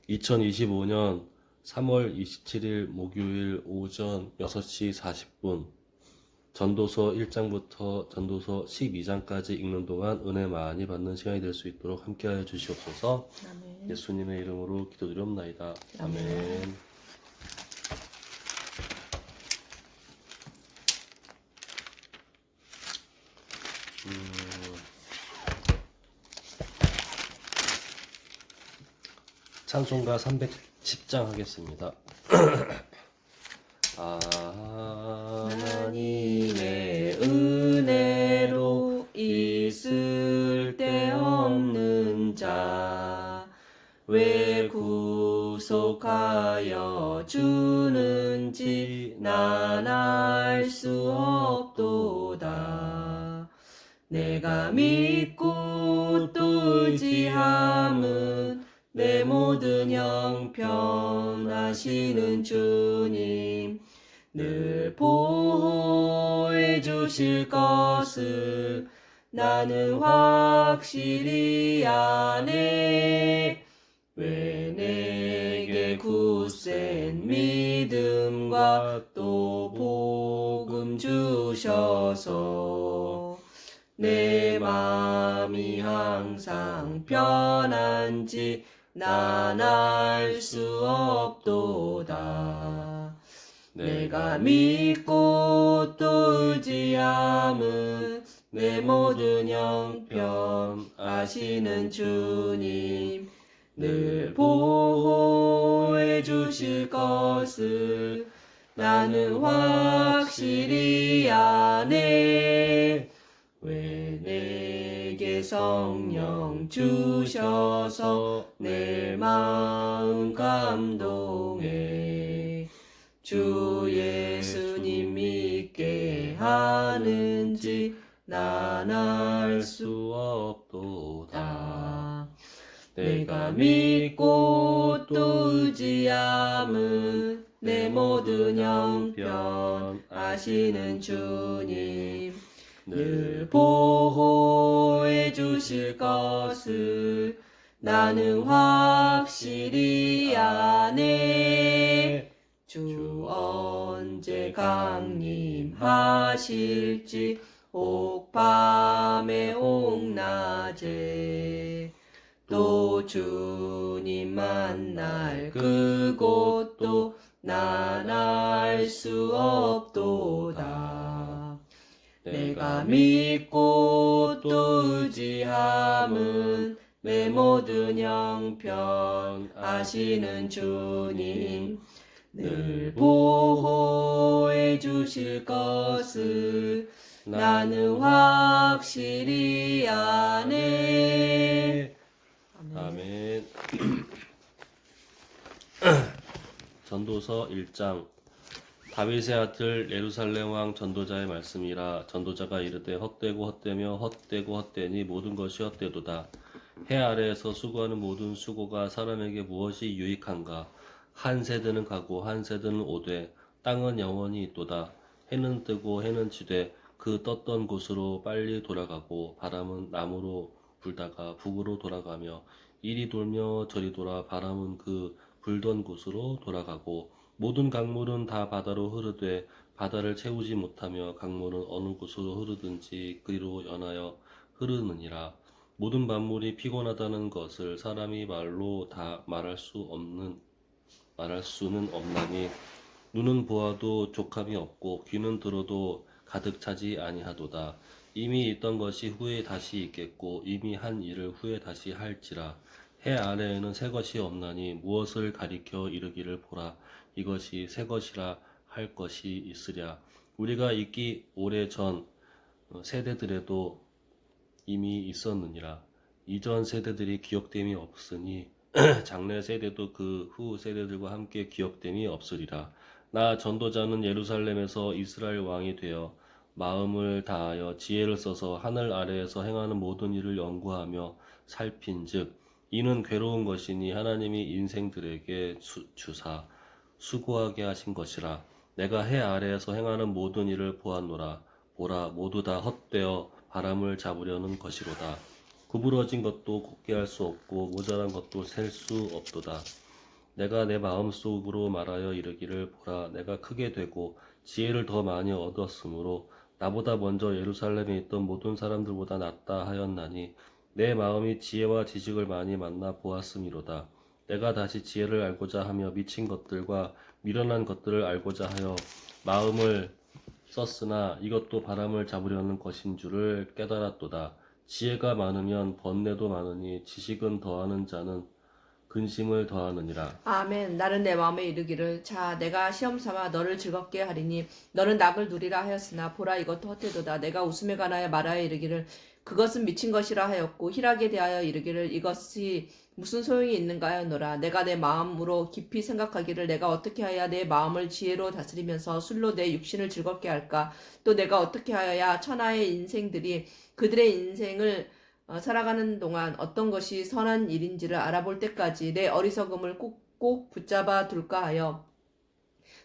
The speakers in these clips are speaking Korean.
2025년 3월 27일 목요일 오전 6시 40분 전도서 1장부터 전도서 12장까지 읽는 동안 은혜 많이 받는 시간이 될 수 있도록 함께하여 주시옵소서. 아멘. 예수님의 이름으로 기도드리옵나이다. 아멘. 찬송가 310장 하겠습니다. 하나님의 은혜로 있을 데 없는 자, 왜 구속하여 주는지 난 알 수 없도다. 내가 믿고 또 의지함은 내 모든 형편하시는 주님, 늘 보호해 주실 것을 나는 확실히 아네. 왜 내게 굳센 믿음과 또 복음 주셔서 내 마음이 항상 편한지 난 알 수 없도다. 내가 믿고 또 의지함은 내 모든 형편 아시는 주님, 늘 보호해 주실 것을 나는 확실히 아네. 왜 내게 성령 주셔서 내 마음 감동해 주 예수님 믿게 하는지 난 알 수 없도다. 내가 믿고 또 의지함은 내 모든 형편 아시는 주님, 늘 보호해 주실 것을 나는 확실히 아네. 주 언제 강림하실지 혹밤에 혹낮에 또 주님 만날 그곳도 난 알 수 없도다. 내가 믿고 또 의지함은 내 모든 형편 아시는 주님, 늘 보호해 주실 것을 나는 확실히 아네. 아멘. 전도서 1장. 다윗의 아들 예루살렘 왕 전도자의 말씀이라. 전도자가 이르되 헛되고 헛되며 헛되고 헛되니 모든 것이 헛되도다. 해 아래에서 수고하는 모든 수고가 사람에게 무엇이 유익한가? 한 세대는 가고 한 세대는 오되 땅은 영원히 있도다. 해는 뜨고 해는 지되 그 떴던 곳으로 빨리 돌아가고 바람은 남으로 불다가 북으로 돌아가며 이리 돌며 저리 돌아 바람은 그 불던 곳으로 돌아가고 모든 강물은 다 바다로 흐르되 바다를 채우지 못하며 강물은 어느 곳으로 흐르든지 그리로 연하여 흐르느니라. 모든 만물이 피곤하다는 것을 사람이 말로 다 말할 수는 없나니 눈은 보아도 족함이 없고 귀는 들어도 가득 차지 아니하도다. 이미 있던 것이 후에 다시 있겠고 이미 한 일을 후에 다시 할지라. 해 아래에는 새 것이 없나니 무엇을 가리켜 이르기를 보라 이것이 새 것이라 할 것이 있으랴. 우리가 있기 오래전 세대들에도 이미 있었느니라. 이전 세대들이 기억됨이 없으니 장래 세대도 그 후 세대들과 함께 기억됨이 없으리라. 나 전도자는 예루살렘에서 이스라엘 왕이 되어 마음을 다하여 지혜를 써서 하늘 아래에서 행하는 모든 일을 연구하며 살핀즉 이는 괴로운 것이니 하나님이 인생들에게 주사 수고하게 하신 것이라. 내가 해 아래에서 행하는 모든 일을 보았노라. 보라 모두 다 헛되어 바람을 잡으려는 것이로다. 구부러진 것도 곱게 할 수 없고 모자란 것도 셀 수 없도다. 내가 내 마음속으로 말하여 이르기를 보라 내가 크게 되고 지혜를 더 많이 얻었으므로 나보다 먼저 예루살렘에 있던 모든 사람들보다 낫다 하였나니 내 마음이 지혜와 지식을 많이 만나 보았음이로다. 내가 다시 지혜를 알고자 하며 미친 것들과 미련한 것들을 알고자 하여 마음을 썼으나 이것도 바람을 잡으려는 것인 줄을 깨달았도다. 지혜가 많으면 번뇌도 많으니 지식은 더하는 자는 근심을 더하느니라. 아멘. 나는 내 마음에 이르기를 자 내가 시험 삼아 너를 즐겁게 하리니 너는 낙을 누리라 하였으나 보라 이것도 헛되도다. 내가 웃음에 관하여 말하여 이르기를 그것은 미친 것이라 하였고 희락에 대하여 이르기를 이것이 무슨 소용이 있는가 하였노라. 내가 내 마음으로 깊이 생각하기를 내가 어떻게 하여야 내 마음을 지혜로 다스리면서 술로 내 육신을 즐겁게 할까. 또 내가 어떻게 하여야 천하의 인생들이 그들의 인생을 살아가는 동안 어떤 것이 선한 일인지를 알아볼 때까지 내 어리석음을 꼭 붙잡아 둘까 하여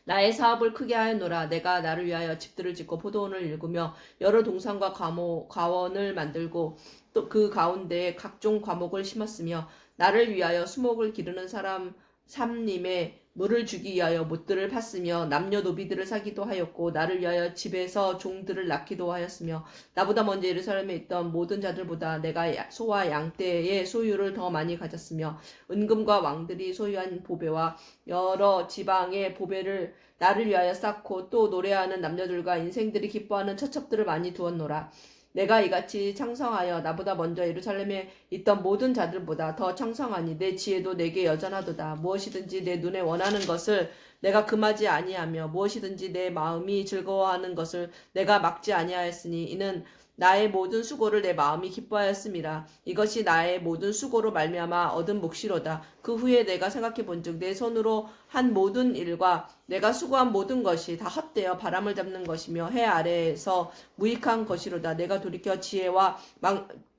나의 사업을 크게 하였노라. 내가 나를 위하여 집들을 짓고 포도원을 일구며 여러 동산과 과원을 만들고 또 그 가운데에 각종 과목을 심었으며 나를 위하여 수목을 기르는 사람 삼림에 물을 주기 위하여 못들을 팠으며 남녀 노비들을 사기도 하였고 나를 위하여 집에서 종들을 낳기도 하였으며 나보다 먼저 예루살렘에 있던 모든 자들보다 내가 소와 양떼의 소유를 더 많이 가졌으며 은금과 왕들이 소유한 보배와 여러 지방의 보배를 나를 위하여 쌓고 또 노래하는 남녀들과 인생들이 기뻐하는 처첩들을 많이 두었노라. 내가 이같이 창성하여 나보다 먼저 예루살렘에 있던 모든 자들보다 더 창성하니 내 지혜도 내게 여전하도다. 무엇이든지 내 눈에 원하는 것을 내가 금하지 아니하며 무엇이든지 내 마음이 즐거워하는 것을 내가 막지 아니하였으니 이는 나의 모든 수고를 내 마음이 기뻐하였음이라. 이것이 나의 모든 수고로 말미암아 얻은 몫이로다. 그 후에 내가 생각해 본즉 내 손으로 한 모든 일과 내가 수고한 모든 것이 다 헛되어 바람을 잡는 것이며 해 아래에서 무익한 것이로다. 내가 돌이켜 지혜와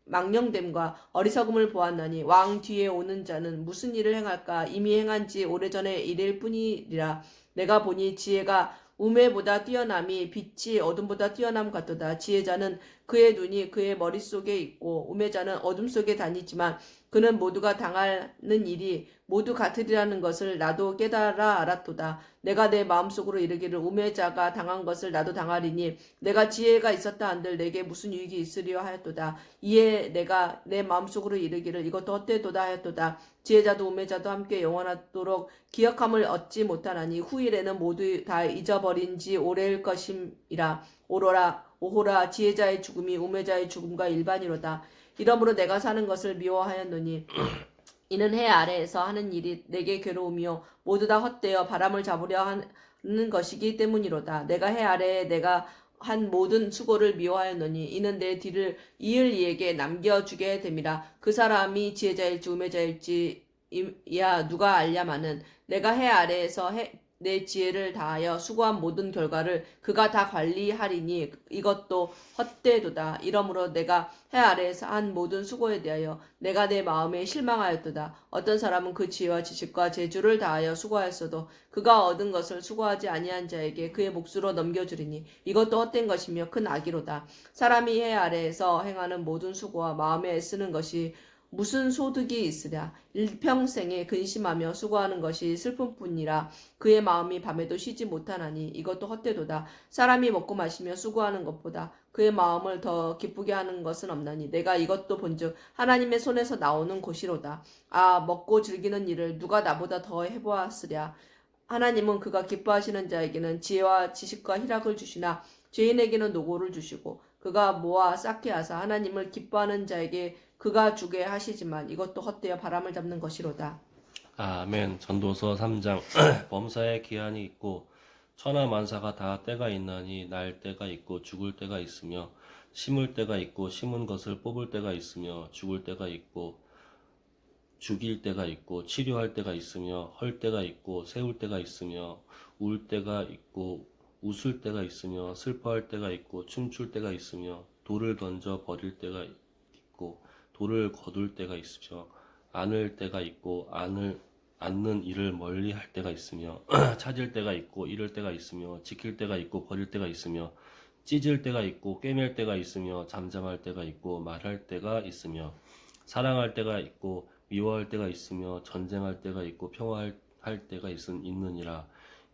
망령됨과 어리석음을 보았나니 왕 뒤에 오는 자는 무슨 일을 행할까. 이미 행한 지 오래전의 일일 뿐이리라. 내가 보니 지혜가 우매보다 뛰어남이 빛이 어둠보다 뛰어남 같도다. 지혜자는 그의 눈이 그의 머릿속에 있고 우매자는 어둠 속에 다니지만 그는 모두가 당하는 일이 모두 같으리라는 것을 나도 깨달아 알았도다. 내가 내 마음속으로 이르기를 우매자가 당한 것을 나도 당하리니 내가 지혜가 있었다 한들 내게 무슨 유익이 있으리요 하였도다. 이에 내가 내 마음속으로 이르기를 이것도 헛되도다 하였도다. 지혜자도 우매자도 함께 영원하도록 기억함을 얻지 못하나니 후일에는 모두 다 잊어버린 지 오래일 것임이라. 오호라 지혜자의 죽음이 우매자의 죽음과 일반이로다. 이러므로 내가 사는 것을 미워하였노니 이는 해 아래에서 하는 일이 내게 괴로우며 모두 다 헛되어 바람을 잡으려 하는 것이기 때문이로다. 내가 해 아래에 내가 한 모든 수고를 미워하였노니 이는 내 뒤를 이을 이에게 남겨주게 됨이라. 그 사람이 지혜자일지 우매자일지 이야 누가 알랴마는 내가 해 아래에서 내 지혜를 다하여 수고한 모든 결과를 그가 다 관리하리니 이것도 헛되도다. 이러므로 내가 해 아래에서 한 모든 수고에 대하여 내가 내 마음에 실망하였도다. 어떤 사람은 그 지혜와 지식과 재주를 다하여 수고하였어도 그가 얻은 것을 수고하지 아니한 자에게 그의 몫으로 넘겨주리니 이것도 헛된 것이며 큰 악이로다. 사람이 해 아래에서 행하는 모든 수고와 마음에 애쓰는 것이 무슨 소득이 있으랴. 일평생에 근심하며 수고하는 것이 슬픔뿐이라. 그의 마음이 밤에도 쉬지 못하나니 이것도 헛되도다. 사람이 먹고 마시며 수고하는 것보다 그의 마음을 더 기쁘게 하는 것은 없나니 내가 이것도 본즉 하나님의 손에서 나오는 것이로다. 아 먹고 즐기는 일을 누가 나보다 더 해보았으랴. 하나님은 그가 기뻐하시는 자에게는 지혜와 지식과 희락을 주시나 죄인에게는 노고를 주시고 그가 모아 쌓게 하사 하나님을 기뻐하는 자에게 그가 주게 하시지만 이것도 헛되어 바람을 잡는 것이로다. 아멘. 전도서 3장 범사에 기한이 있고 천하 만사가 다 때가 있나니 날 때가 있고 죽을 때가 있으며 심을 때가 있고 심은 것을 뽑을 때가 있으며 죽을 때가 있고 죽일 때가 있고 치료할 때가 있으며 헐 때가 있고 세울 때가 있으며 울 때가 있고 웃을 때가 있으며 슬퍼할 때가 있고 춤출 때가 있으며 돌을 던져 버릴 때가 있고 돌을 거둘 때가 있으며 안을 때가 있고 않는 일을 멀리 할 때가 있으며 찾을 때가 있고 잃을 때가 있으며 지킬 때가 있고 버릴 때가 있으며 찢을 때가 있고 꿰맬 때가 있으며 잠잠할 때가 있고 말할 때가 있으며 사랑할 때가 있고 미워할 때가 있으며 전쟁할 때가 있고 평화할 할 때가 있느니라.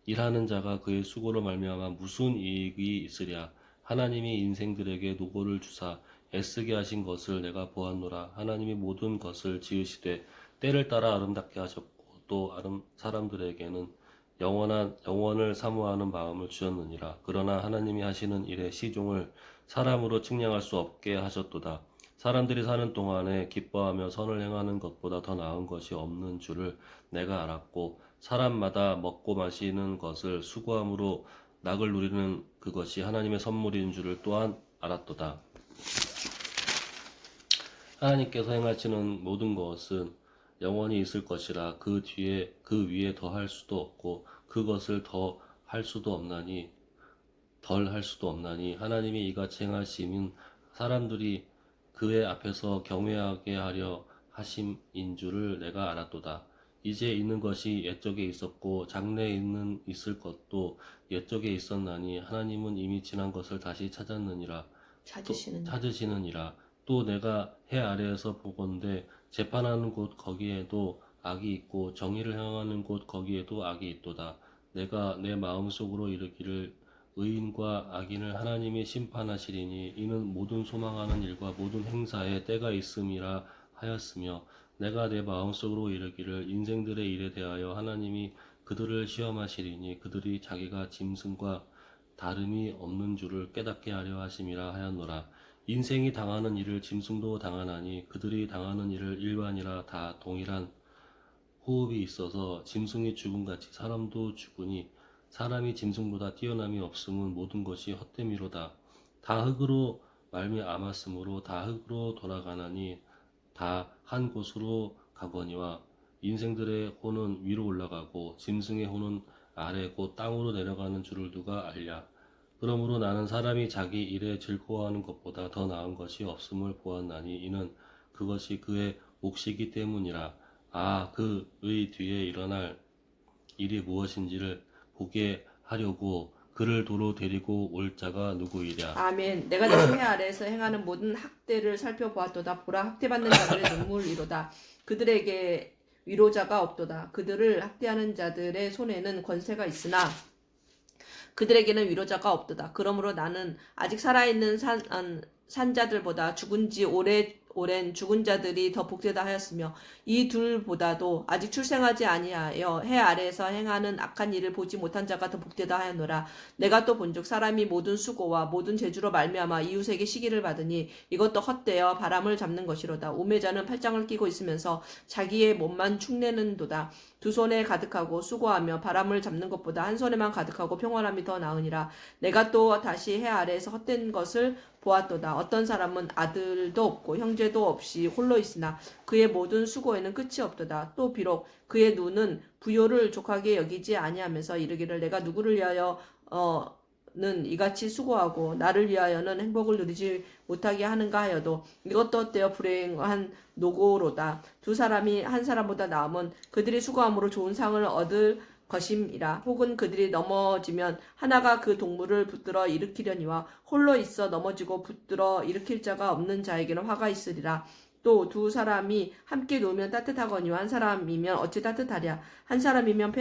일하는 자가 그의 수고로 말미암아 무슨 이익이 있으랴. 하나님이 인생들에게 노고를 주사 애쓰게 하신 것을 내가 보았노라. 하나님이 모든 것을 지으시되 때를 따라 아름답게 하셨고 또 사람들에게는 영원을 사모하는 마음을 주셨느니라. 그러나 하나님이 하시는 일의 시종을 사람으로 측량할 수 없게 하셨도다. 사람들이 사는 동안에 기뻐하며 선을 행하는 것보다 더 나은 것이 없는 줄을 내가 알았고 사람마다 먹고 마시는 것을 수고함으로 낙을 누리는 그것이 하나님의 선물인 줄을 또한 알았도다. 하나님께서 행하시는 모든 것은 영원히 있을 것이라. 그 위에 더 할 수도 없고 그것을 더 할 수도 없나니 덜 할 수도 없나니 하나님이 이같이 행하심은 사람들이 그의 앞에서 경외하게 하려 하심인 줄을 내가 알았도다. 이제 있는 것이 옛적에 있었고 장래에 있을 것도 옛적에 있었나니 하나님은 이미 지난 것을 다시 찾으시느니라. 또 내가 해 아래에서 보건대 재판하는 곳 거기에도 악이 있고 정의를 행하는 곳 거기에도 악이 있도다. 내가 내 마음속으로 이르기를 의인과 악인을 하나님이 심판하시리니 이는 모든 소망하는 일과 모든 행사에 때가 있음이라 하였으며 내가 내 마음속으로 이르기를 인생들의 일에 대하여 하나님이 그들을 시험하시리니 그들이 자기가 짐승과 다름이 없는 줄을 깨닫게 하려 하심이라 하였노라. 인생이 당하는 일을 짐승도 당하나니 그들이 당하는 일을 일반이라. 다 동일한 호흡이 있어서 짐승이 죽음같이 사람도 죽으니 사람이 짐승보다 뛰어남이 없음은 모든 것이 헛됨이로다. 다 흙으로 말미암았으므로 다 흙으로 돌아가나니 다 한 곳으로 가거니와 인생들의 혼은 위로 올라가고 짐승의 혼은 아래 곧 땅으로 내려가는 줄을 누가 알랴. 그러므로 나는 사람이 자기 일에 즐거워하는 것보다 더 나은 것이 없음을 보았나니 이는 그것이 그의 몫이기 때문이라. 그의 뒤에 일어날 일이 무엇인지를 보게 하려고 그를 도로 데리고 올 자가 누구이랴. 아멘. 내가 내 해 아래에서 행하는 모든 학대를 살펴보았도다. 보라, 학대받는 자들의 눈물이로다. 그들에게 위로자가 없도다. 그들을 학대하는 자들의 손에는 권세가 있으나 그들에게는 위로자가 없도다. 그러므로 나는 아직 살아있는 산자들보다 죽은 지 오랜 죽은 자들이 더 복되다 하였으며 이 둘보다도 아직 출생하지 아니하여 해 아래에서 행하는 악한 일을 보지 못한 자가 더 복되다 하였노라. 내가 또 본즉 사람이 모든 수고와 모든 재주로 말미암아 이웃에게 시기를 받으니 이것도 헛되어 바람을 잡는 것이로다. 우매자는 팔짱을 끼고 있으면서 자기의 몸만 축내는도다. 두 손에 가득하고 수고하며 바람을 잡는 것보다 한 손에만 가득하고 평안함이 더 나으니라. 내가 또 다시 해 아래에서 헛된 것을 보았도다. 어떤 사람은 아들도 없고 형제도 없이 홀로 있으나 그의 모든 수고에는 끝이 없도다. 또 비록 그의 눈은 부요를 족하게 여기지 아니하면서 이르기를 내가 누구를 위하여 는 이같이 수고하고 나를 위하여는 행복을 누리지 못하게 하는가 하여도 이것도 헛되어 불행한 노고로다. 두 사람이 한 사람보다 나음은 그들이 수고함으로 좋은 상을 얻을 것임이라. 혹은 그들이 넘어지면 하나가 그 동물을 붙들어 일으키려니와 홀로 있어 넘어지고 붙들어 일으킬 자가 없는 자에게는 화가 있으리라. 또 두 사람이 함께 누우면 따뜻하거니와 한 사람이면 어찌 따뜻하랴. 한 사람이면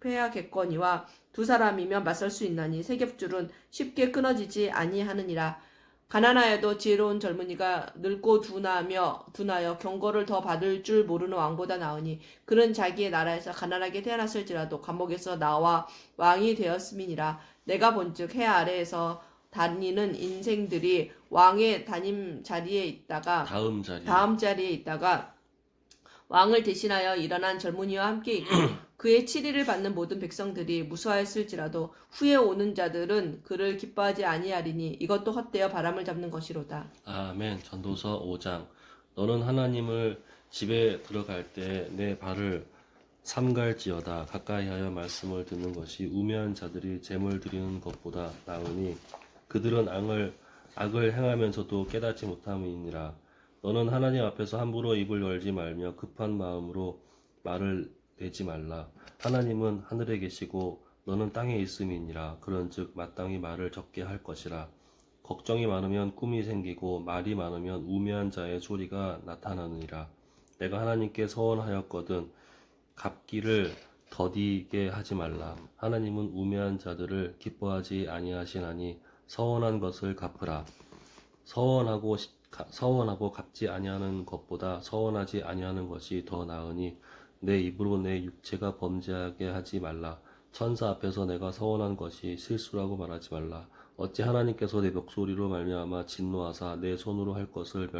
패하겠거니와 두 사람이면 맞설 수 있나니 세 겹줄은 쉽게 끊어지지 아니하느니라. 가난하여도 지혜로운 젊은이가 늙고 둔하여 경고를 더 받을 줄 모르는 왕보다 나으니 그는 자기의 나라에서 가난하게 태어났을지라도 감옥에서 나와 왕이 되었음이니라. 내가 본즉 해 아래에서 다니는 인생들이 왕의 다음 자리에 있다가 왕을 대신하여 일어난 젊은이와 함께 있고 그의 치리를 받는 모든 백성들이 무수하였을지라도 후에 오는 자들은 그를 기뻐하지 아니하리니 이것도 헛되어 바람을 잡는 것이로다. 아멘. 전도서 5장. 너는 하나님을 집에 들어갈 때 내 발을 삼갈지어다. 가까이하여 말씀을 듣는 것이 우매한 자들이 재물 드리는 것보다 나으니 그들은 악을 행하면서도 깨닫지 못함이니라. 너는 하나님 앞에서 함부로 입을 열지 말며 급한 마음으로 말을 내지 말라. 하나님은 하늘에 계시고 너는 땅에 있음이니라. 그런즉 마땅히 말을 적게 할 것이라. 걱정이 많으면 꿈이 생기고 말이 많으면 우매한 자의 소리가 나타나느니라. 내가 하나님께 서원하였거든 갚기를 더디게 하지 말라. 하나님은 우매한 자들을 기뻐하지 아니하시나니 서원한 것을 갚으라. 서원하고 갚지 아니하는 것보다 서원하지 아니하는 것이 더 나으니 내 입으로 내 육체가 범죄하게 하지 말라. 천사 앞에서 내가 서원한 것이 실수라고 말하지 말라. 어찌 하나님께서 내 목소리로 말미암아 진노하사 내 손으로 할 것을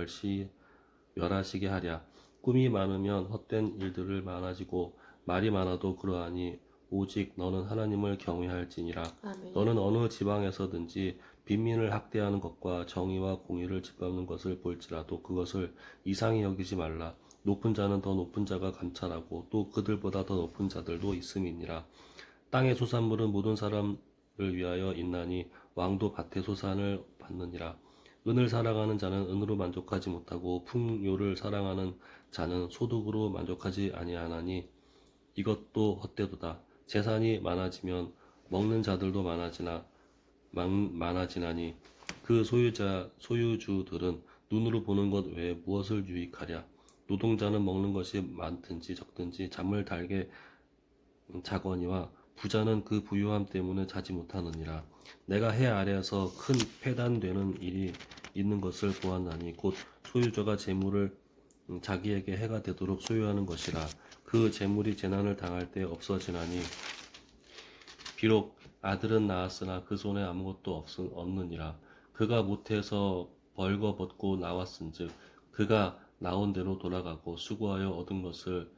멸하시게 하랴. 꿈이 많으면 헛된 일들을 많아지고 말이 많아도 그러하니 오직 너는 하나님을 경외할지니라. 아멘. 너는 어느 지방에서든지 빈민을 학대하는 것과 정의와 공의를 짓밟는 것을 볼지라도 그것을 이상히 여기지 말라. 높은 자는 더 높은 자가 감찰하고 또 그들보다 더 높은 자들도 있음이니라. 땅의 소산물은 모든 사람을 위하여 있나니 왕도 밭의 소산을 받느니라. 은을 사랑하는 자는 은으로 만족하지 못하고 풍요를 사랑하는 자는 소득으로 만족하지 아니하나니 이것도 헛되도다. 재산이 많아지면 먹는 자들도 많아지나니 그 소유주들은 눈으로 보는 것 외에 무엇을 유익하랴. 노동자는 먹는 것이 많든지 적든지 잠을 달게 자거니와 부자는 그 부유함 때문에 자지 못하느니라. 내가 해 아래에서 큰 패단되는 일이 있는 것을 보았나니 곧 소유자가 재물을 자기에게 해가 되도록 소유하는 것이라. 그 재물이 재난을 당할 때 없어지나니 비록 아들은 낳았으나 그 손에 아무것도 없느니라. 그가 모태에서 벌거벗고 나왔은즉 그가 나온 대로 돌아가고 수고하여 얻은 것을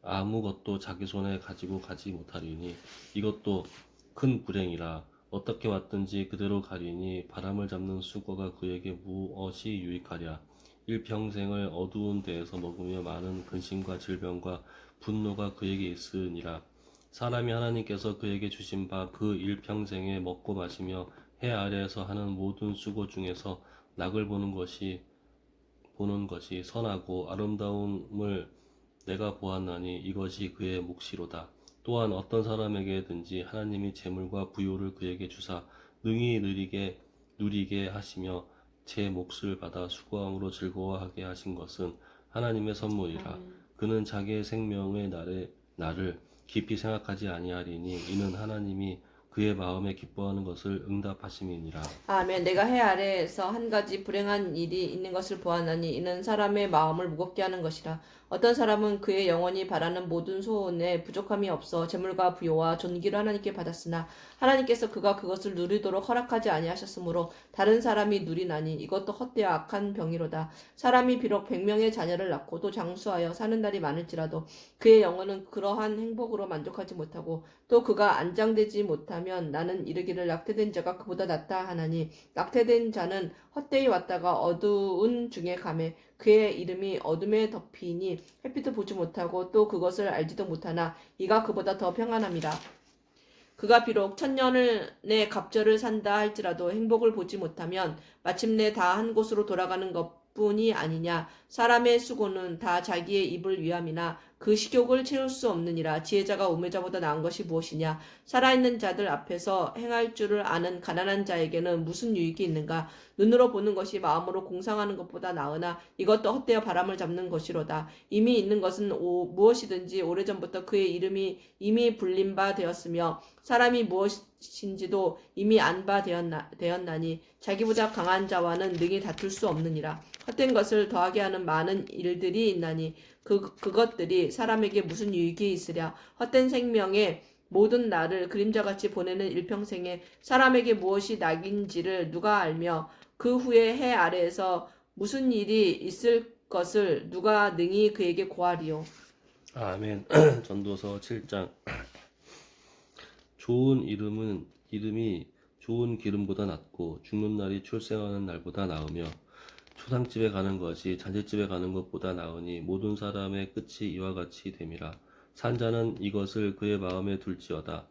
아무것도 자기 손에 가지고 가지 못하리니 이것도 큰 불행이라. 어떻게 왔든지 그대로 가리니 바람을 잡는 수고가 그에게 무엇이 유익하랴. 일평생을 어두운 데에서 먹으며 많은 근심과 질병과 분노가 그에게 있으니라. 사람이 하나님께서 그에게 주신 바 그 일평생에 먹고 마시며 해 아래에서 하는 모든 수고 중에서 낙을 보는 것이 선하고 아름다움을 내가 보았나니 이것이 그의 몫이로다. 또한 어떤 사람에게든지 하나님이 재물과 부요를 그에게 주사 능히 누리게 하시며 제 몫을 받아 수고함으로 즐거워하게 하신 것은 하나님의 선물이라. 그는 자기의 생명의 날을 깊이 생각하지 아니하리니 이는 하나님이 그의 마음에 기뻐하는 것을 응답하심이니라. 아멘. 내가 해 아래에서 한 가지 불행한 일이 있는 것을 보았나니 이는 사람의 마음을 무겁게 하는 것이라. 어떤 사람은 그의 영혼이 바라는 모든 소원에 부족함이 없어 재물과 부요와 존귀를 하나님께 받았으나 하나님께서 그가 그것을 누리도록 허락하지 아니하셨으므로 다른 사람이 누리나니 이것도 헛되어 악한 병이로다. 사람이 비록 100명의 자녀를 낳고 또 장수하여 사는 날이 많을지라도 그의 영혼은 그러한 행복으로 만족하지 못하고 또 그가 안장되지 못하면 나는 이르기를 낙태된 자가 그보다 낫다 하나니 낙태된 자는 헛되이 왔다가 어두운 중에 가매 그의 이름이 어둠에 덮이니 햇빛도 보지 못하고 또 그것을 알지도 못하나 이가 그보다 더 평안함이라. 그가 비록 1000년의 갑절을 산다 할지라도 행복을 보지 못하면 마침내 다 한 곳으로 돌아가는 것뿐이 아니냐. 사람의 수고는 다 자기의 입을 위함이나 그 식욕을 채울 수 없느니라. 지혜자가 우매자보다 나은 것이 무엇이냐. 살아있는 자들 앞에서 행할 줄을 아는 가난한 자에게는 무슨 유익이 있는가. 눈으로 보는 것이 마음으로 공상하는 것보다 나으나 이것도 헛되어 바람을 잡는 것이로다. 이미 있는 것은 무엇이든지 오래전부터 그의 이름이 이미 불린 바 되었으며 사람이 무엇인지도 이미 안 바 되었나니 자기보다 강한 자와는 능히 다툴 수 없느니라. 헛된 것을 더하게 하는 많은 일들이 있나니 그것들이 사람에게 무슨 유익이 있으랴. 헛된 생명의 모든 날을 그림자같이 보내는 일평생에 사람에게 무엇이 낙인지를 누가 알며 그 후에 해 아래에서 무슨 일이 있을 것을 누가 능히 그에게 고하리요. 아멘. 전도서 7장. 좋은 이름이 좋은 기름보다 낫고 죽는 날이 출생하는 날보다 나으며 초상집에 가는 것이 잔치집에 가는 것보다 나으니 모든 사람의 끝이 이와 같이 됨이라. 산자는 이것을 그의 마음에 둘지어다.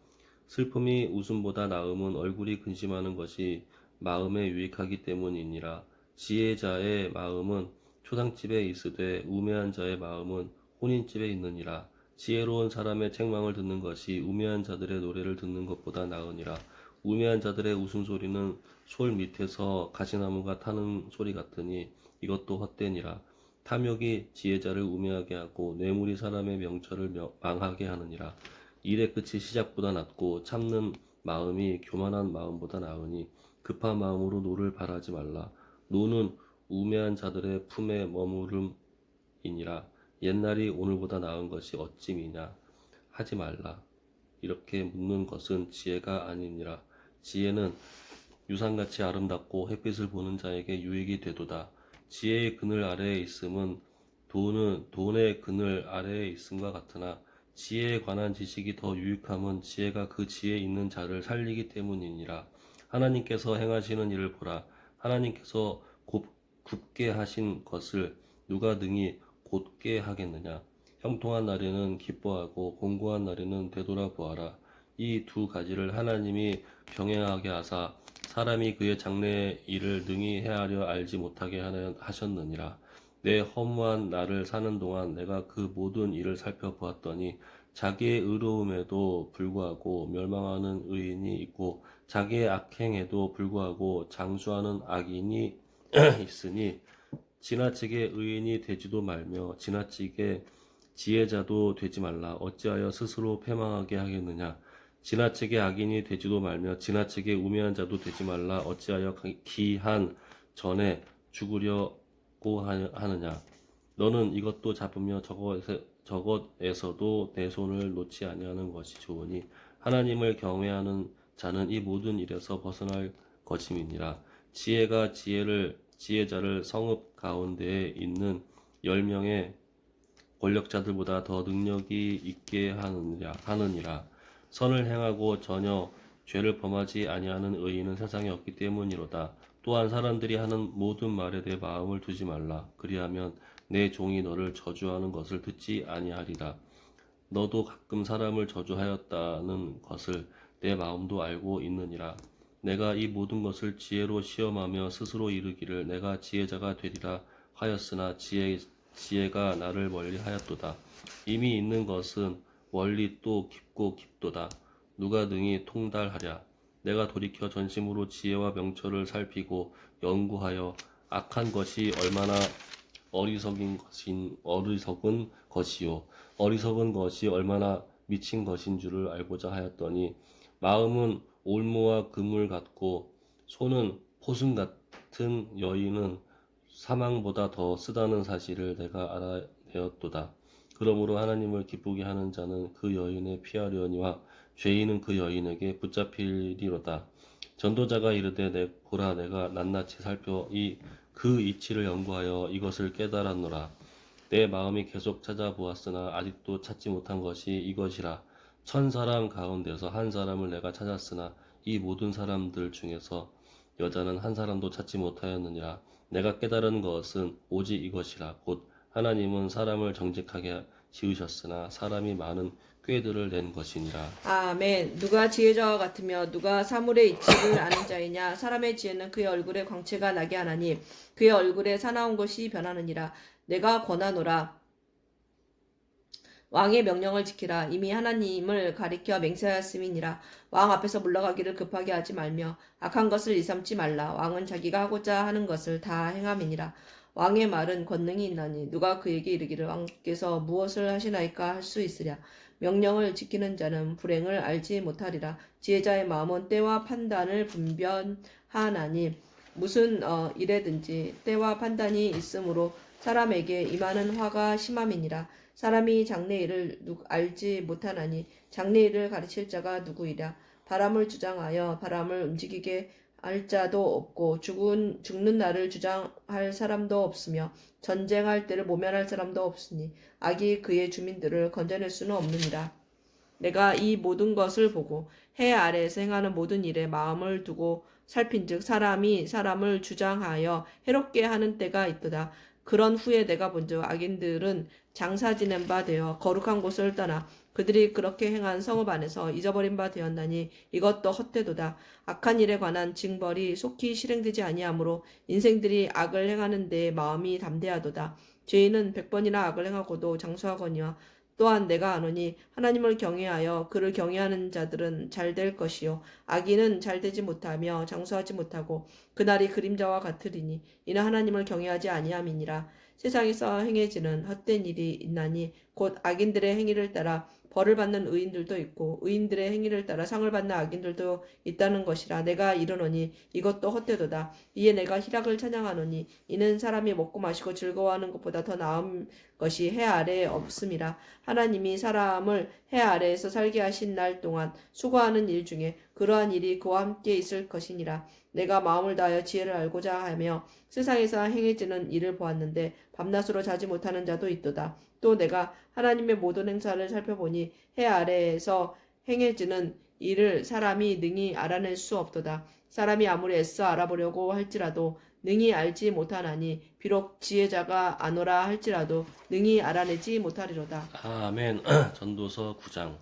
슬픔이 웃음보다 나음은 얼굴이 근심하는 것이 마음에 유익하기 때문이니라. 지혜자의 마음은 초상집에 있으되 우매한 자의 마음은 혼인집에 있느니라. 지혜로운 사람의 책망을 듣는 것이 우매한 자들의 노래를 듣는 것보다 나으니라. 우매한 자들의 웃음소리는 솔 밑에서 가시나무가 타는 소리 같으니 이것도 헛되니라. 탐욕이 지혜자를 우매하게 하고 뇌물이 사람의 명철을 망하게 하느니라. 일의 끝이 시작보다 낫고 참는 마음이 교만한 마음보다 나으니 급한 마음으로 노를 바라지 말라. 노는 우매한 자들의 품에 머무름이니라. 옛날이 오늘보다 나은 것이 어찌미냐 하지 말라. 이렇게 묻는 것은 지혜가 아니니라. 지혜는 유산같이 아름답고 햇빛을 보는 자에게 유익이 되도다. 지혜의 그늘 아래에 있음은 돈의 그늘 아래에 있음과 같으나 지혜에 관한 지식이 더 유익함은 지혜가 그 지혜에 있는 자를 살리기 때문이니라. 하나님께서 행하시는 일을 보라. 하나님께서 굽게 하신 것을 누가 능히 곧게 하겠느냐. 형통한 날에는 기뻐하고 공고한 날에는 되돌아보아라. 이 두 가지를 하나님이 병행하게 하사 사람이 그의 장래의 일을 능히 헤아려 알지 못하게 하셨느니라. 내 허무한 날을 사는 동안 내가 그 모든 일을 살펴보았더니 자기의 의로움에도 불구하고 멸망하는 의인이 있고 자기의 악행에도 불구하고 장수하는 악인이 있으니 지나치게 의인이 되지도 말며 지나치게 지혜자도 되지 말라. 어찌하여 스스로 패망하게 하겠느냐. 지나치게 악인이 되지도 말며 지나치게 우매한 자도 되지 말라. 어찌하여 기한 전에 죽으려고 하느냐. 너는 이것도 잡으며 저것에서도 내 손을 놓지 아니하는 것이 좋으니 하나님을 경외하는 자는 이 모든 일에서 벗어날 것임이니라. 지혜가 지혜자를 성읍 가운데에 있는 10명의 권력자들보다 더 능력이 있게 하느니라. 선을 행하고 전혀 죄를 범하지 아니하는 의인은 세상에 없기 때문이로다. 또한 사람들이 하는 모든 말에 내 마음을 두지 말라. 그리하면 내 종이 너를 저주하는 것을 듣지 아니하리라. 너도 가끔 사람을 저주하였다는 것을 내 마음도 알고 있느니라. 내가 이 모든 것을 지혜로 시험하며 스스로 이르기를 내가 지혜자가 되리라 하였으나 지혜가 나를 멀리 하였도다. 이미 있는 것은 멀리 또 깊고 깊도다. 누가 능히 통달하랴. 내가 돌이켜 전심으로 지혜와 명철을 살피고 연구하여 악한 것이 얼마나 어리석은 것이요 어리석은 것이 얼마나 미친 것인 줄을 알고자 하였더니 마음은 올무와 그물 같고 손은 포승 같은 여인은 사망보다 더 쓰다는 사실을 내가 알아내었도다. 그러므로 하나님을 기쁘게 하는 자는 그 여인에 피하려니와 죄인은 그 여인에게 붙잡히리로다. 전도자가 이르되 보라 내가 낱낱이 살펴 그 이치를 연구하여 이것을 깨달았노라. 내 마음이 계속 찾아보았으나 아직도 찾지 못한 것이 이것이라. 1000사람 가운데서 한 사람을 내가 찾았으나 이 모든 사람들 중에서 여자는 한 사람도 찾지 못하였느니라. 내가 깨달은 것은 오직 이것이라. 곧 하나님은 사람을 정직하게 지으셨으나 사람이 많은 꾀들을 낸 것이니라. 아멘. 누가 지혜자와 같으며 누가 사물의 이치를 아는 자이냐. 사람의 지혜는 그의 얼굴에 광채가 나게 하나니 그의 얼굴에 사나운 것이 변하느니라. 내가 권하노라. 왕의 명령을 지키라. 이미 하나님을 가리켜 맹세하였음이니라. 왕 앞에서 물러가기를 급하게 하지 말며 악한 것을 일삼지 말라. 왕은 자기가 하고자 하는 것을 다 행함이니라. 왕의 말은 권능이 있나니 누가 그에게 이르기를 왕께서 무엇을 하시나이까 할 수 있으랴. 명령을 지키는 자는 불행을 알지 못하리라. 지혜자의 마음은 때와 판단을 분별하나니 무슨 일에든지 때와 판단이 있으므로 사람에게 임하는 화가 심함이니라. 사람이 장래일을 알지 못하나니 장래일을 가르칠 자가 누구이랴. 바람을 주장하여 바람을 움직이게 할 자도 없고 죽는 날을 주장할 사람도 없으며 전쟁할 때를 모면할 사람도 없으니 악이 그의 주민들을 건져낼 수는 없느니라. 내가 이 모든 것을 보고 해 아래에서 행하는 모든 일에 마음을 두고 살핀즉 사람이 사람을 주장하여 해롭게 하는 때가 있도다. 그런 후에 내가 본즉 악인들은 장사 지낸 바 되어 거룩한 곳을 떠나 그들이 그렇게 행한 성읍 안에서 잊어버린 바 되었나니 이것도 헛되도다. 악한 일에 관한 징벌이 속히 실행되지 아니하므로 인생들이 악을 행하는 데에 마음이 담대하도다. 죄인은 100번이나 악을 행하고도 장수하거니와 또한 내가 아노니 하나님을 경외하여 그를 경외하는 자들은 잘 될 것이요 악인은 잘 되지 못하며 장수하지 못하고 그날이 그림자와 같으리니 이는 하나님을 경외하지 아니함이니라. 세상에서 행해지는 헛된 일이 있나니 곧 악인들의 행위를 따라 벌을 받는 의인들도 있고 의인들의 행위를 따라 상을 받는 악인들도 있다는 것이라. 내가 이르노니 이것도 헛되도다. 이에 내가 희락을 찬양하노니 이는 사람이 먹고 마시고 즐거워하는 것보다 더 나은 것이 해 아래에 없음이라. 하나님이 사람을 해 아래에서 살게 하신 날 동안 수고하는 일 중에 그러한 일이 그와 함께 있을 것이니라. 내가 마음을 다하여 지혜를 알고자 하며 세상에서 행해지는 일을 보았는데 밤낮으로 자지 못하는 자도 있도다. 또 내가 하나님의 모든 행사를 살펴보니 해 아래에서 행해지는 일을 사람이 능히 알아낼 수 없도다. 사람이 아무리 애써 알아보려고 할지라도 능히 알지 못하나니 비록 지혜자가 아노라 할지라도 능히 알아내지 못하리로다. 아멘. 전도서 9장.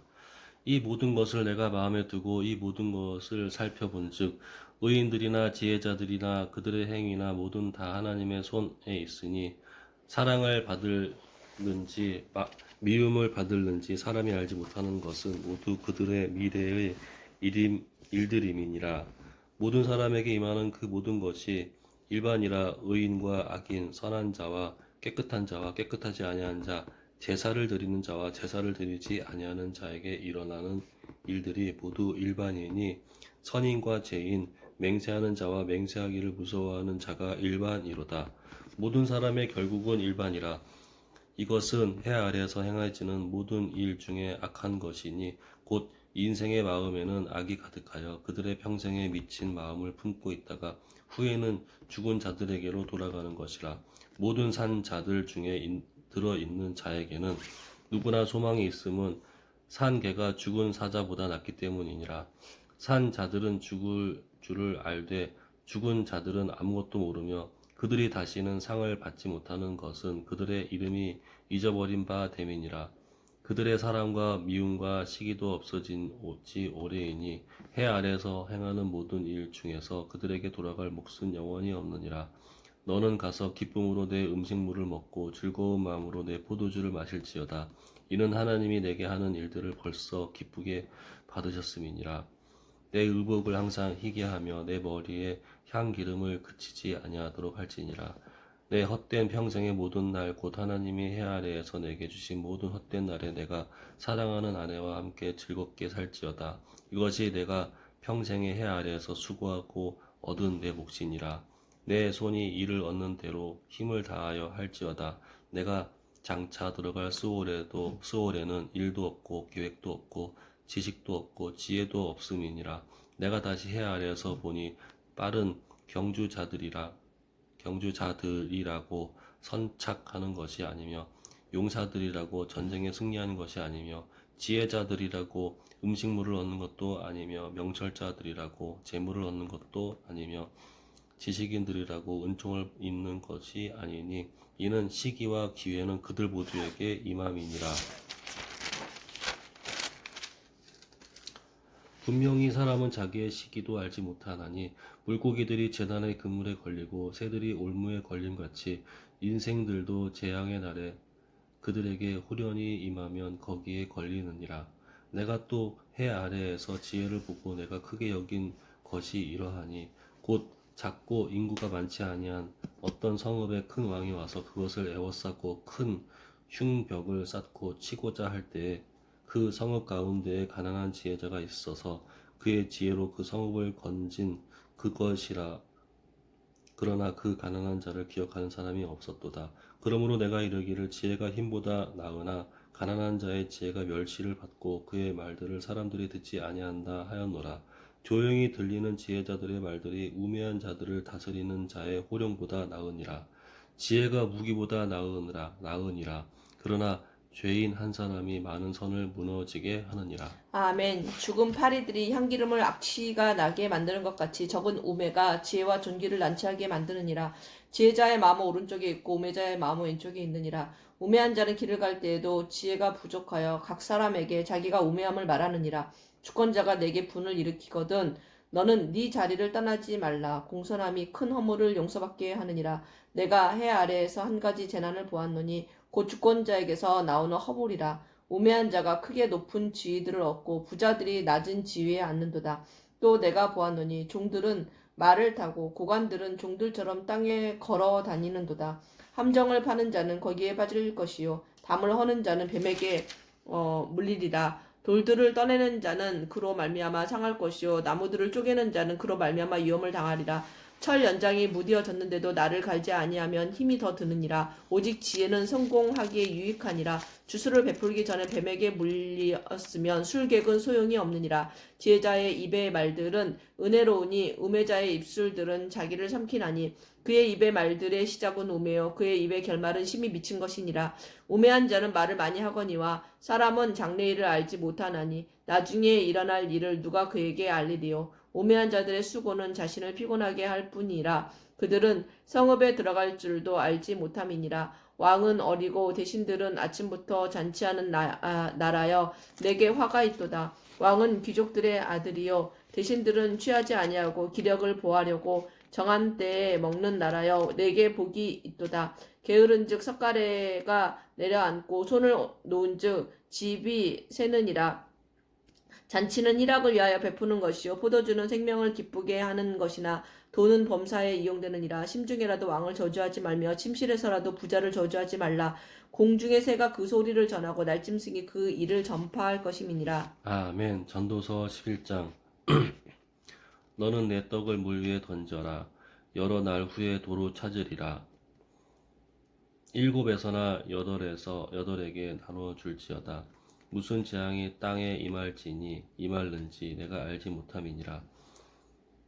이 모든 것을 내가 마음에 두고 이 모든 것을 살펴본즉 의인들이나 지혜자들이나 그들의 행위나 모든 다 하나님의 손에 있으니 사랑을 받을는지 미움을 받을는지 사람이 알지 못하는 것은 모두 그들의 미래의 일들임이니라. 모든 사람에게 임하는 그 모든 것이 일반이라. 의인과 악인, 선한 자와 깨끗한 자와 깨끗하지 아니한 자, 제사를 드리는 자와 제사를 드리지 아니하는 자에게 일어나는 일들이 모두 일반이니 선인과 죄인, 맹세하는 자와 맹세하기를 무서워하는 자가 일반이로다. 모든 사람의 결국은 일반이라. 이것은 해 아래에서 행해지는 모든 일 중에 악한 것이니 곧 인생의 마음에는 악이 가득하여 그들의 평생에 미친 마음을 품고 있다가 후에는 죽은 자들에게로 돌아가는 것이라. 모든 산 자들 중에 들어있는 자에게는 누구나 소망이 있음은 산 개가 죽은 사자보다 낫기 때문이니라. 산 자들은 죽을 줄을 알되 죽은 자들은 아무것도 모르며 그들이 다시는 상을 받지 못하는 것은 그들의 이름이 잊어버린 바 됨이니라. 그들의 사랑과 미움과 시기도 없어진 지 오래이니 해 아래에서 행하는 모든 일 중에서 그들에게 돌아갈 몫은 영원히 없느니라. 너는 가서 기쁨으로 내 음식물을 먹고 즐거운 마음으로 내 포도주를 마실지어다. 이는 하나님이 내게 하는 일들을 벌써 기쁘게 받으셨음이니라. 내 의복을 항상 희게 하며 내 머리에 향기름을 그치지 아니하도록 할지니라. 내 헛된 평생의 모든 날 곧 하나님이 해 아래에서 내게 주신 모든 헛된 날에 내가 사랑하는 아내와 함께 즐겁게 살지어다. 이것이 내가 평생의 해 아래에서 수고하고 얻은 내 몫이니라. 내 손이 이를 얻는 대로 힘을 다하여 할지어다. 내가 장차 들어갈 스올에는 일도 없고 계획도 없고 지식도 없고 지혜도 없음이니라. 내가 다시 해 아래에서 보니 빠른 경주자들이라고 선착하는 것이 아니며 용사들이라고 전쟁에 승리하는 것이 아니며 지혜자들이라고 음식물을 얻는 것도 아니며 명철자들이라고 재물을 얻는 것도 아니며 지식인들이라고 은총을 입는 것이 아니니 이는 시기와 기회는 그들 모두에게 임함이니라. 분명히 사람은 자기의 시기도 알지 못하나니 물고기들이 재난의 그물에 걸리고 새들이 올무에 걸림같이 인생들도 재앙의 날에 그들에게 후련히 임하면 거기에 걸리느니라. 내가 또 해 아래에서 지혜를 보고 내가 크게 여긴 것이 이러하니 곧 작고 인구가 많지 아니한 어떤 성읍에 큰 왕이 와서 그것을 에워싸고 큰 흉벽을 쌓고 치고자 할 때에 그 성읍 가운데에 가난한 지혜자가 있어서 그의 지혜로 그 성읍을 건진 그것이라. 그러나 그 가난한 자를 기억하는 사람이 없었도다. 그러므로 내가 이르기를 지혜가 힘보다 나으나 가난한 자의 지혜가 멸시를 받고 그의 말들을 사람들이 듣지 아니한다 하였노라. 조용히 들리는 지혜자들의 말들이 우매한 자들을 다스리는 자의 호령보다 나으니라. 지혜가 무기보다 나으니라. 그러나 죄인 한 사람이 많은 선을 무너지게 하느니라. 아멘. 죽은 파리들이 향기름을 악취가 나게 만드는 것 같이 적은 우매가 지혜와 존귀를 난처하게 만드느니라. 지혜자의 마음은 오른쪽에 있고 우매자의 마음은 왼쪽에 있느니라. 우매한 자는 길을 갈 때에도 지혜가 부족하여 각 사람에게 자기가 우매함을 말하느니라. 주권자가 내게 분을 일으키거든 너는 네 자리를 떠나지 말라. 공손함이 큰 허물을 용서받게 하느니라. 내가 해 아래에서 한 가지 재난을 보았노니 곧 주권자에게서 나오는 허물이라. 우매한 자가 크게 높은 지위들을 얻고 부자들이 낮은 지위에 앉는도다. 또 내가 보았노니 종들은 말을 타고 고관들은 종들처럼 땅에 걸어 다니는도다. 함정을 파는 자는 거기에 빠질 것이요 담을 허는 자는 뱀에게 물리리라. 돌들을 떠내는 자는 그로 말미암아 상할 것이요 나무들을 쪼개는 자는 그로 말미암아 위험을 당하리라. 철 연장이 무디어졌는데도 나를 갈지 아니하면 힘이 더 드느니라. 오직 지혜는 성공하기에 유익하니라. 주술을 베풀기 전에 뱀에게 물리었으면 술객은 소용이 없느니라. 지혜자의 입의 말들은 은혜로우니 우매자의 입술들은 자기를 삼키나니 그의 입의 말들의 시작은 우매요 그의 입의 결말은 심히 미친 것이니라. 우매한 자는 말을 많이 하거니와 사람은 장래일을 알지 못하나니 나중에 일어날 일을 누가 그에게 알리리요. 우매한 자들의 수고는 자신을 피곤하게 할 뿐이라. 그들은 성읍에 들어갈 줄도 알지 못함이니라. 왕은 어리고 대신들은 아침부터 잔치하는 나라여 내게 화가 있도다. 왕은 귀족들의 아들이요 대신들은 취하지 아니하고 기력을 보하려고 정한 때에 먹는 나라여 내게 복이 있도다. 게으른즉 석가래가 내려앉고 손을 놓은즉 집이 새느니라. 잔치는 희락을 위하여 베푸는 것이요 포도주는 생명을 기쁘게 하는 것이나 돈은 범사에 이용되느니라. 심중에라도 왕을 저주하지 말며 침실에서라도 부자를 저주하지 말라. 공중의 새가 그 소리를 전하고 날짐승이 그 일을 전파할 것임이니라. 아멘. 전도서 11장. 너는 내 떡을 물 위에 던져라. 여러 날 후에 도로 찾으리라. 7에서나 8에게 나누어 줄지어다. 무슨 재앙이 땅에 임할는지 내가 알지 못함이니라.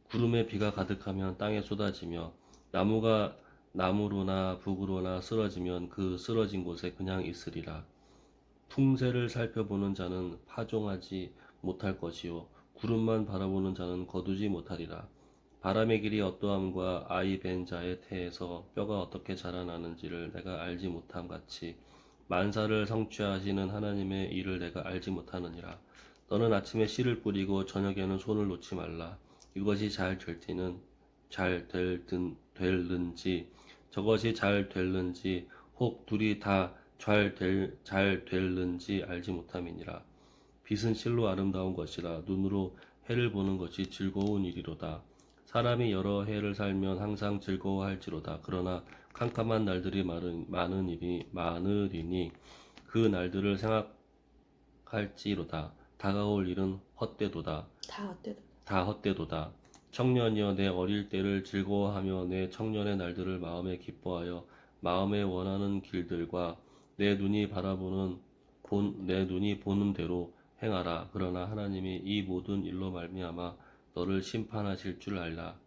구름에 비가 가득하면 땅에 쏟아지며 나무가 남으로나 북으로나 쓰러지면 그 쓰러진 곳에 그냥 있으리라. 풍세를 살펴보는 자는 파종하지 못할 것이요 구름만 바라보는 자는 거두지 못하리라. 바람의 길이 어떠함과 아이 벤 자의 태에서 뼈가 어떻게 자라나는지를 내가 알지 못함 같이 만사를 성취하시는 하나님의 일을 내가 알지 못하느니라. 너는 아침에 씨를 뿌리고 저녁에는 손을 놓지 말라. 이것이 잘 될는지 저것이 잘 될는지 혹 둘이 다 잘 될는지 알지 못함이니라. 빛은 실로 아름다운 것이라 눈으로 해를 보는 것이 즐거운 일이로다. 사람이 여러 해를 살면 항상 즐거워할지로다. 그러나 캄캄한 날들이 많으리니 그 날들을 생각할지로다. 다가올 일은 헛되도다. 다 헛되도다. 청년이여 내 어릴 때를 즐거워하며 내 청년의 날들을 마음에 기뻐하여 마음에 원하는 길들과 내 눈이 보는 대로 행하라. 그러나 하나님이 이 모든 일로 말미암아 너를 심판하실 줄 알라.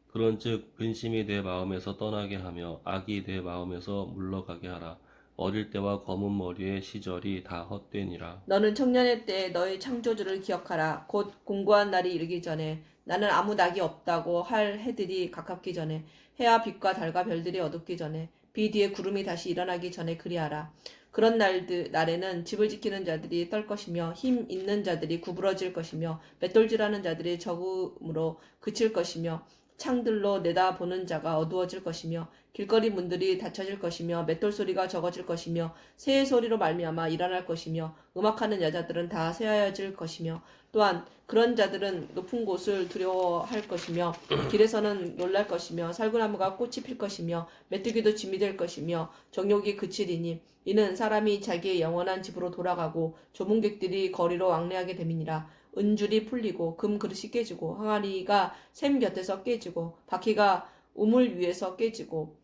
그런즉 근심이 내 마음에서 떠나게 하며 악이 내 마음에서 물러가게 하라. 어릴 때와 검은 머리의 시절이 다 헛되니라. 너는 청년의 때에 너의 창조주를 기억하라. 곧 공고한 날이 이르기 전에 나는 아무 낙이 없다고 할 해들이 가깝기 전에 해와 빛과 달과 별들이 어둡기 전에 비 뒤에 구름이 다시 일어나기 전에 그리하라. 그런 날에는 집을 지키는 자들이 떨 것이며 힘 있는 자들이 구부러질 것이며 맷돌질하는 자들이 적음으로 그칠 것이며 창들로 내다보는 자가 어두워질 것이며 길거리 문들이 닫혀질 것이며 맷돌 소리가 적어질 것이며 새의 소리로 말미암아 일어날 것이며 음악하는 여자들은 다 새하여질 것이며 또한 그런 자들은 높은 곳을 두려워할 것이며 길에서는 놀랄 것이며 살구나무가 꽃이 필 것이며 메뚜기도 짐이 될 것이며 정욕이 그치리니 이는 사람이 자기의 영원한 집으로 돌아가고 조문객들이 거리로 왕래하게 됨이니라. 은줄이 풀리고 금 그릇이 깨지고 항아리가 샘 곁에서 깨지고 바퀴가 우물 위에서 깨지고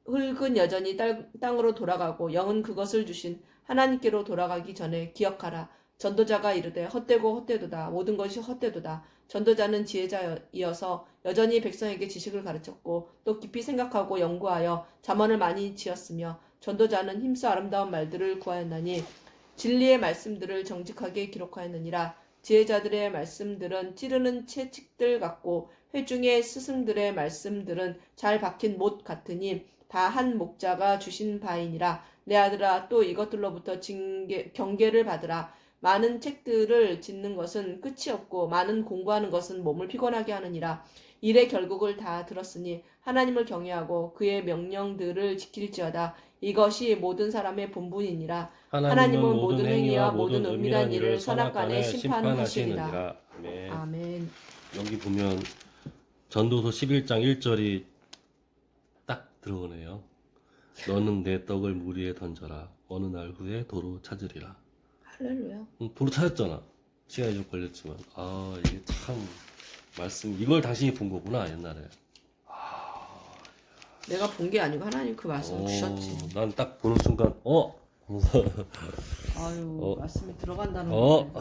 흙은 여전히 땅으로 돌아가고 영은 그것을 주신 하나님께로 돌아가기 전에 기억하라. 전도자가 이르되 헛되고 헛되도다. 모든 것이 헛되도다. 전도자는 지혜자이어서 여전히 백성에게 지식을 가르쳤고 또 깊이 생각하고 연구하여 잠언을 많이 지었으며 전도자는 힘써 아름다운 말들을 구하였나니 진리의 말씀들을 정직하게 기록하였느니라. 지혜자들의 말씀들은 찌르는 채찍들 같고 회중의 스승들의 말씀들은 잘 박힌 못 같으니 다 한 목자가 주신 바이니라. 내 아들아 또 이것들로부터 경계를 받으라. 많은 책들을 짓는 것은 끝이 없고 많은 공부하는 것은 몸을 피곤하게 하느니라. 일의 결국을 다 들었으니 하나님을 경외하고 그의 명령들을 지킬지어다. 이것이 모든 사람의 본분이니라. 하나님은 모든 행위와 모든 은밀한 일을 선악간에 심판하시리라. 아멘. 아멘. 여기 보면 전도서 11장 1절이 딱 들어오네요. 너는 내 떡을 물 위에 던져라. 어느 날 후에 도로 찾으리라. 할렐루야. 도로 찾았잖아. 시간이 좀 걸렸지만. 아, 이게 참, 말씀, 이걸 당신이 본 거구나, 옛날에. 내가 본 게 아니고 하나님 그 말씀을 주셨지. 난 딱 보는 순간, 아유, 어. 말씀이 들어간다는 어? 건데.